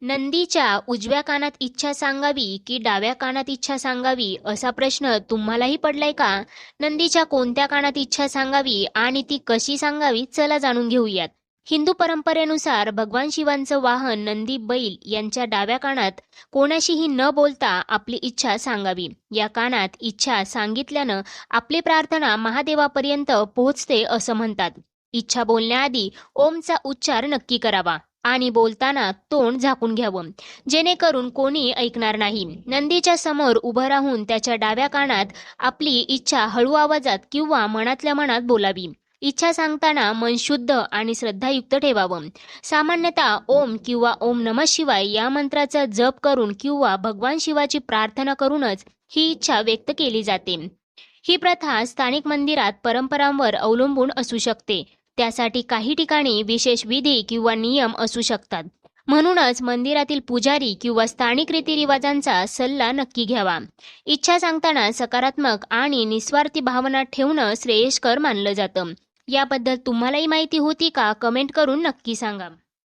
नंदीच्या उजव्या कानात इच्छा सांगावी की डाव्या कानात इच्छा सांगावी असा प्रश्न तुम्हालाही पडलाय का? नंदीच्या कोणत्या कानात इच्छा सांगावी आणि ती कशी सांगावी चला जाणून घेऊयात. हिंदू परंपरेनुसार भगवान शिवांचं वाहन नंदी बैल यांच्या डाव्या कानात कोणाशीही न बोलता आपली इच्छा सांगावी. या कानात इच्छा सांगितल्यानं आपली प्रार्थना महादेवापर्यंत पोहोचते असं म्हणतात. इच्छा बोलण्याआधी ओमचा उच्चार नक्की करावा आणि बोलताना तोंड झाकून घ्यावं, जेणेकरून कोणी ऐकणार नाही. नंदीच्या समोर उभं राहून त्याच्या डाव्या कानात आपली इच्छा हळू आवाजात किंवा मनातल्या मनात बोलावी. इच्छा सांगताना मन शुद्ध आणि श्रद्धायुक्त ठेवावं. सामान्यतः ओम किंवा ओम नमः शिवाय या मंत्राचा जप करून किंवा भगवान शिवाची प्रार्थना करूनच ही इच्छा व्यक्त केली जाते. ही प्रथा स्थानिक मंदिरात परंपरांवर अवलंबून असू शकते. त्यासाठी काही ठिकाणी विशेष विधी किंवा नियम असू शकतात. म्हणूनच मंदिरातील पुजारी किंवा स्थानिक रीतिरिवाजांचा सल्ला नक्की घ्यावा. इच्छा सांगताना सकारात्मक आणि निस्वार्थी भावना ठेवणं श्रेयस्कर मानलं जातं. याबद्दल तुम्हालाही माहिती होती का? कमेंट करून नक्की सांगा.